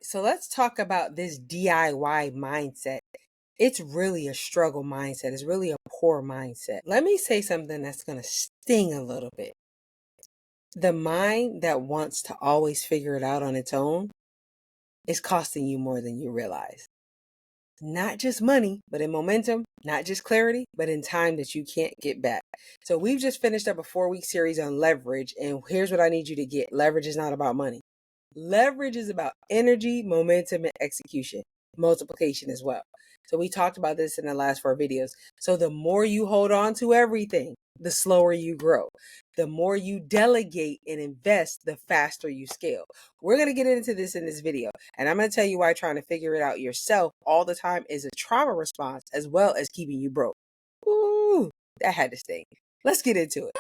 So let's talk about this DIY mindset. It's really a struggle mindset. It's really a poor mindset. Let me say something that's going to sting a little bit. The mind that wants to always figure it out on its own is costing you more than you realize. Not just money, but in momentum, not just clarity, but in time that you can't get back. So we've just finished up a 4-week series on leverage. And here's what I need you to get. Leverage is not about money. Leverage is about energy, momentum, and execution, multiplication as well. So we talked about this in the last 4 videos. So the more you hold on to everything, the slower you grow. The more you delegate and invest, the faster you scale. We're going to get into this in this video. And I'm going to tell you why trying to figure it out yourself all the time is a trauma response as well as keeping you broke. Ooh, that had to sting. Let's get into it.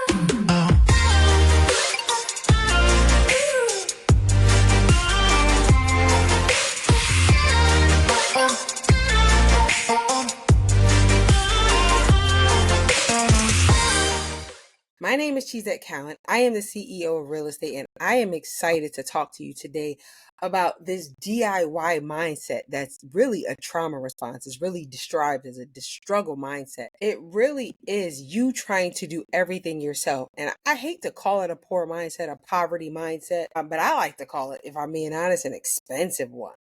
My name is Chizette Cowan. I am the CEO of Real Estate, and I am excited to talk to you today about this DIY mindset that's really a trauma response. It's really described as a struggle mindset. It really is you trying to do everything yourself. And I hate to call it a poor mindset, a poverty mindset, but I like to call it, if I'm being honest, an expensive one.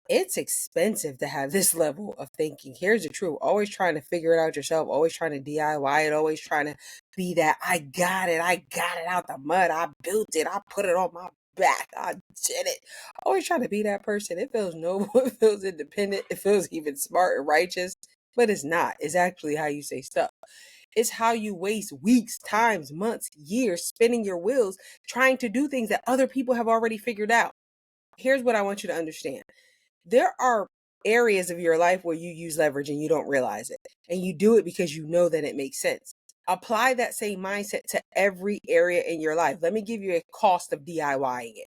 It's expensive to have this level of thinking. Here's the truth. Always trying to figure it out yourself, always trying to DIY it, always trying to be that I got it out the mud, I built it, I put it on my back, I did it. Always trying to be that person. It feels noble, it feels independent, it feels even smart and righteous, but it's not. It's actually how you say stuff. It's how you waste weeks, times, months, years spinning your wheels trying to do things that other people have already figured out. Here's what I want you to understand. There are areas of your life where you use leverage and you don't realize it. And you do it because you know that it makes sense. Apply that same mindset to every area in your life. Let me give you a cost of DIYing it.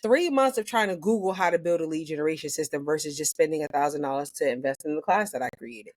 3 months of trying to Google how to build a lead generation system versus just spending $1,000 to invest in the class that I created.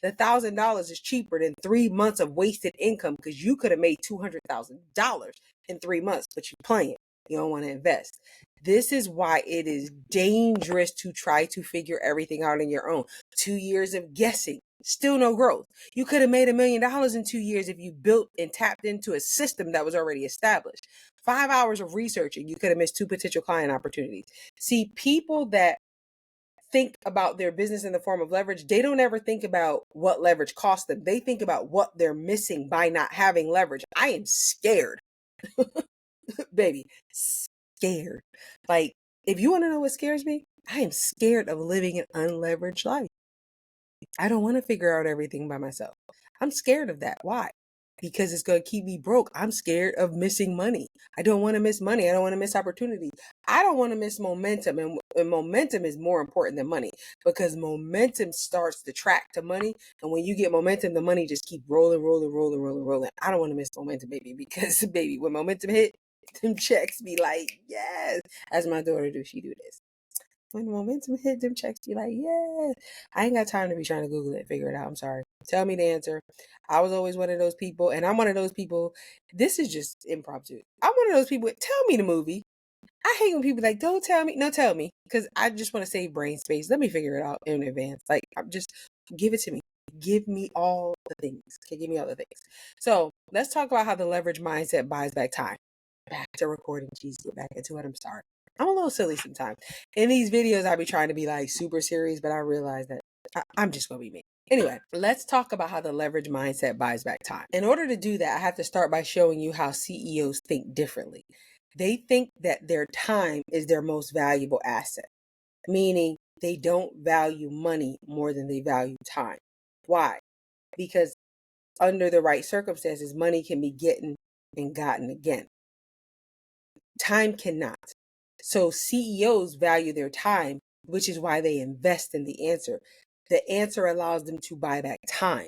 The $1,000 is cheaper than 3 months of wasted income because you could have made $200,000 in 3 months, but you're playing. You don't want to invest. This is why it is dangerous to try to figure everything out on your own. 2 years of guessing, still no growth. You could have made $1 million in 2 years if you built and tapped into a system that was already established. 5 hours of researching, you could have missed 2 potential client opportunities. See, people that think about their business in the form of leverage, they don't ever think about what leverage costs them. They think about what they're missing by not having leverage. I am scared. Baby, scared. Like, if you want to know what scares me, I am scared of living an unleveraged life. I don't want to figure out everything by myself. I'm scared of that. Why? Because it's going to keep me broke. I'm scared of missing money. I don't want to miss money. I don't want to miss opportunities. I don't want to miss momentum. And momentum is more important than money because momentum starts the track to money. And when you get momentum, the money just keep rolling, rolling, rolling, rolling, rolling. I don't want to miss momentum, baby, because, baby, when momentum hit, them checks be like, yes. As my daughter do, she do this. When the momentum hit, them checks be like, yes. I ain't got time to be trying to Google it and figure it out. I'm sorry. Tell me the answer. I was always one of those people, and I'm one of those people. This is just impromptu. I'm one of those people. Tell me the movie. I hate when people like, don't tell me. No, tell me. Because I just want to save brain space. Let me figure it out in advance. Like, I'm just, give it to me. Give me all the things. Okay, give me all the things. So let's talk about how the leverage mindset buys back time. Back to recording. Jeez, get back into it. I'm sorry. I'm a little silly sometimes. In these videos, I be trying to be like super serious, but I realize that I'm just going to be me. Anyway, let's talk about how the leverage mindset buys back time. In order to do that, I have to start by showing you how CEOs think differently. They think that their time is their most valuable asset, meaning they don't value money more than they value time. Why? Because under the right circumstances, money can be gotten and gotten again. Time cannot. So CEOs value their time, which is why they invest in the answer. The answer allows them to buy back time.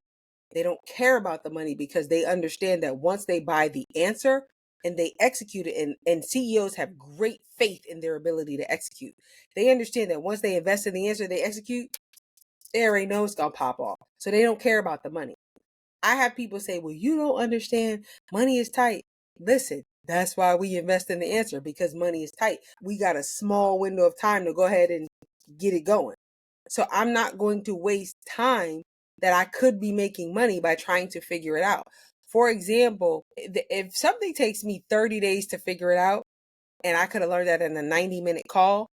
They don't care about the money because they understand that once they buy the answer and they execute it, and CEOs have great faith in their ability to execute. They understand that once they invest in the answer, they execute, there ain't no it's gonna pop off. So they don't care about the money. I have people say, well, you don't understand. Money is tight. Listen, That's why we invest in the answer, because money is tight. We got a small window of time to go ahead and get it going. So I'm not going to waste time that I could be making money by trying to figure it out. For example, if something takes me 30 days to figure it out, and I could have learned that in a 90-minute call,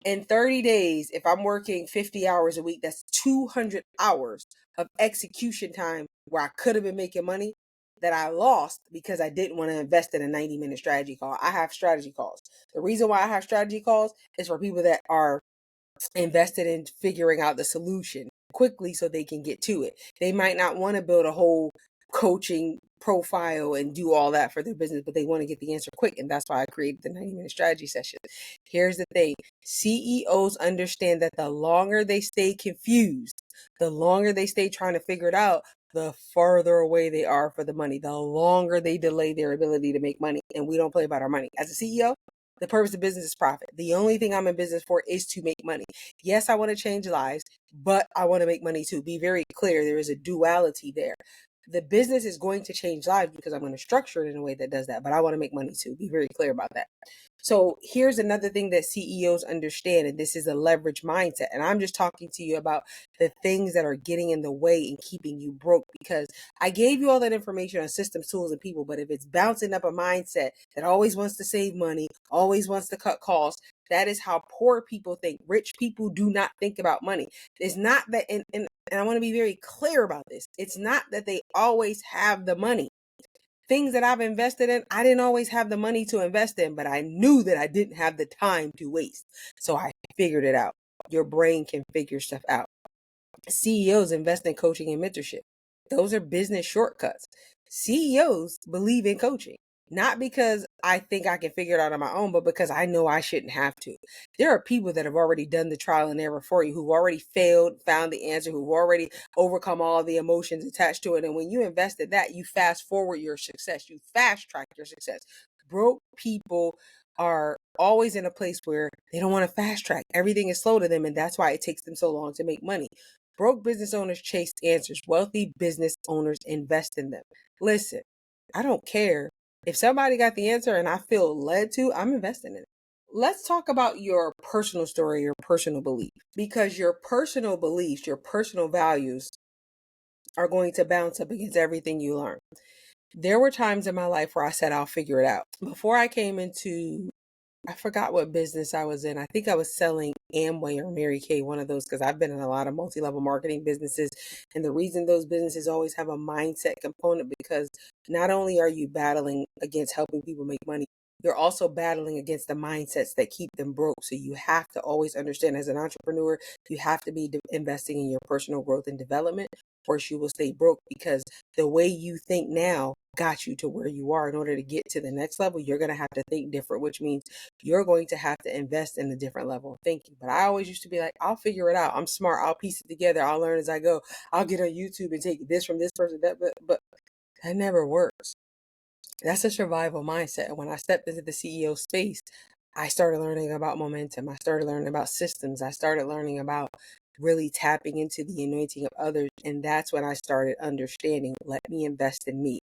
in 30 days, if I'm working 50 hours a week, that's 200 hours of execution time where I could have been making money that I lost because I didn't want to invest in a 90-minute strategy call. I have strategy calls. The reason why I have strategy calls is for people that are invested in figuring out the solution quickly so they can get to it. They might not want to build a whole coaching profile and do all that for their business, but they want to get the answer quick. And that's why I created the 90-minute strategy session. Here's the thing. CEOs understand that the longer they stay confused, the longer they stay trying to figure it out, the further away they are for the money, the longer they delay their ability to make money. And we don't play about our money. As a CEO, the purpose of business is profit. The only thing I'm in business for is to make money. Yes, I want to change lives, but I want to make money too. Be very clear. There is a duality there. The business is going to change lives because I'm going to structure it in a way that does that, but I want to make money too. Be very clear about that. So here's another thing that CEOs understand, and this is a leverage mindset. And I'm just talking to you about the things that are getting in the way and keeping you broke, because I gave you all that information on systems, tools, and people. But if it's bouncing up a mindset that always wants to save money, always wants to cut costs, that is how poor people think. Rich people do not think about money. It's not that, and I want to be very clear about this. It's not that they always have the money. Things that I've invested in, I didn't always have the money to invest in, but I knew that I didn't have the time to waste. So I figured it out. Your brain can figure stuff out. CEOs invest in coaching and mentorship. Those are business shortcuts. CEOs believe in coaching, not because I think I can figure it out on my own, but because I know I shouldn't have to. There are people that have already done the trial and error for you, who've already failed, found the answer, who've already overcome all the emotions attached to it. And when you invest in that, you fast forward your success, you fast track your success. Broke people are always in a place where they don't want to fast track. Everything is slow to them, and that's why it takes them so long to make money. Broke business owners chase answers. Wealthy business owners invest in them. Listen, I don't care. If somebody got the answer and I feel led to, I'm investing in it. Let's talk about your personal story, your personal belief, because your personal beliefs, your personal values are going to bounce up against everything you learn. There were times in my life where I said, I'll figure it out. Before I came into, I forgot what business I was in. I think I was selling Amway or Mary Kay, one of those, because I've been in a lot of multi-level marketing businesses. And the reason those businesses always have a mindset component, because not only are you battling against helping people make money, you're also battling against the mindsets that keep them broke. So you have to always understand, as an entrepreneur, you have to be investing in your personal growth and development, or you will stay broke, because the way you think now got you to where you are. In order to get to the next level, you're going to have to think different, which means you're going to have to invest in a different level of thinking. But I always used to be like, I'll figure it out. I'm smart. I'll piece it together. I'll learn as I go. I'll get on YouTube and take this from this person, that, but that never works. That's a survival mindset. And when I stepped into the CEO space, I started learning about momentum. I started learning about systems. I started learning about really tapping into the anointing of others. And that's when I started understanding, let me invest in me.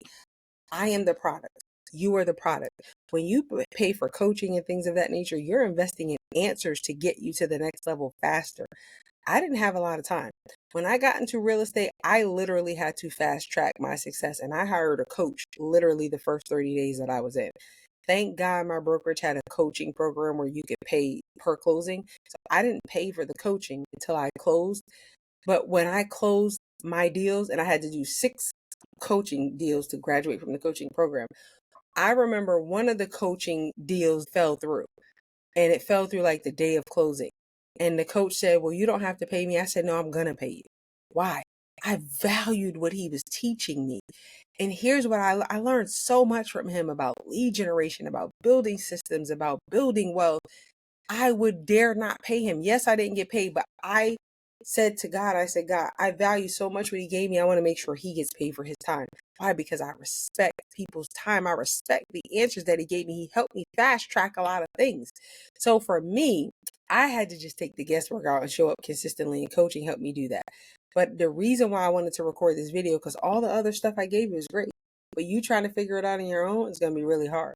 I am the product. You are the product. When you pay for coaching and things of that nature, you're investing in answers to get you to the next level faster. I didn't have a lot of time. When I got into real estate, I literally had to fast track my success, and I hired a coach literally the first 30 days that I was in. Thank God my brokerage had a coaching program where you could pay per closing. So I didn't pay for the coaching until I closed. But when I closed my deals, and I had to do 6 coaching deals to graduate from the coaching program, I remember one of the coaching deals fell through, and it fell through like the day of closing. And the coach said, well, you don't have to pay me. I said, no, I'm going to pay you. Why? I valued what he was teaching me. And here's what I learned so much from him about lead generation, about building systems, about building wealth. I would dare not pay him. Yes, I didn't get paid, but I said to God, I said, God, I value so much what he gave me. I want to make sure he gets paid for his time. Why? Because I respect people's time. I respect the answers that he gave me. He helped me fast track a lot of things. So for me, I had to just take the guesswork out and show up consistently, and coaching helped me do that. But the reason why I wanted to record this video, because all the other stuff I gave you is great. But you trying to figure it out on your own is going to be really hard.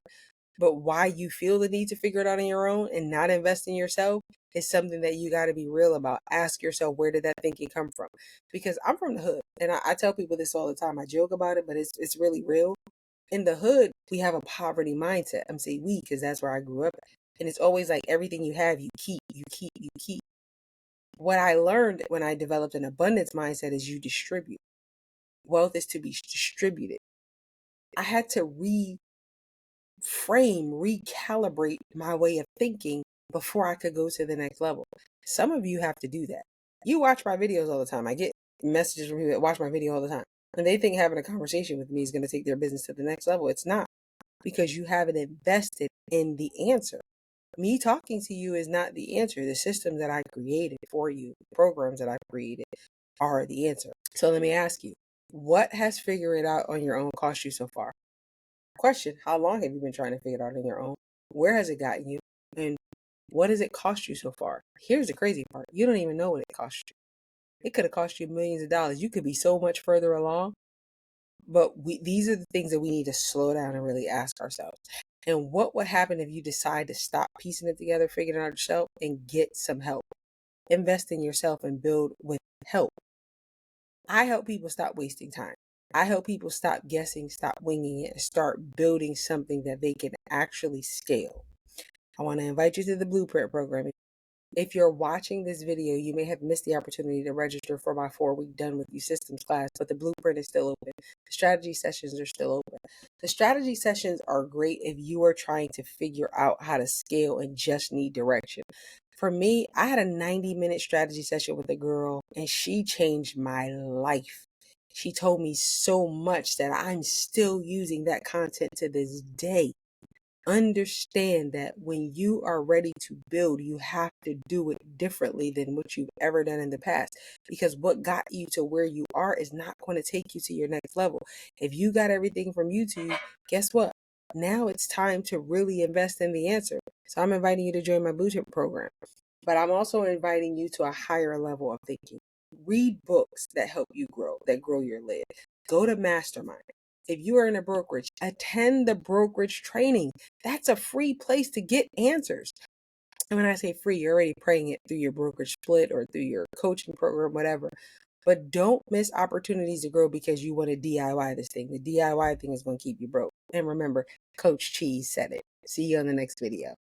But why you feel the need to figure it out on your own and not invest in yourself is something that you got to be real about. Ask yourself, where did that thinking come from? Because I'm from the hood, and I tell people this all the time. I joke about it, but it's really real. In the hood, we have a poverty mindset. I'm saying we, because that's where I grew up. And it's always like everything you have, you keep, you keep, you keep. What I learned when I developed an abundance mindset is you distribute. Wealth is to be distributed. I had to recalibrate my way of thinking before I could go to the next level. Some of you have to do that. You watch my videos all the time. I get messages from people that watch my video all the time. And they think having a conversation with me is going to take their business to the next level. It's not, because you haven't invested in the answer. Me talking to you is not the answer. The systems that I created for you, the programs that I created, are the answer. So let me ask you, what has figuring it out on your own cost you so far? Question, how long have you been trying to figure it out on your own? Where has it gotten you? And what does it cost you so far? Here's the crazy part. You don't even know what it cost you. It could have cost you millions of dollars. You could be so much further along. But these are the things that we need to slow down and really ask ourselves. And what would happen if you decide to stop piecing it together, figuring it out yourself, and get some help? Invest in yourself and build with help. I help people stop wasting time. I help people stop guessing, stop winging it, and start building something that they can actually scale. I want to invite you to the Blueprint program. If you're watching this video, you may have missed the opportunity to register for my 4-week Done With You Systems class, but the Blueprint is still open. The strategy sessions are still open. The strategy sessions are great if you are trying to figure out how to scale and just need direction. For me, I had a 90-minute strategy session with a girl, and she changed my life. She told me so much that I'm still using that content to this day. Understand that when you are ready to build, you have to do it differently than what you've ever done in the past. Because what got you to where you are is not going to take you to your next level. If you got everything from YouTube, guess what? Now it's time to really invest in the answer. So I'm inviting you to join my Blueprint program. But I'm also inviting you to a higher level of thinking. Read books that help you grow, that grow your lid. Go to Mastermind. If you are in a brokerage, attend the brokerage training. That's a free place to get answers. And when I say free, you're already praying it through your brokerage split or through your coaching program, whatever. But don't miss opportunities to grow because you want to DIY this thing. The DIY thing is going to keep you broke. And remember, Coach Cheese said it. See you on the next video.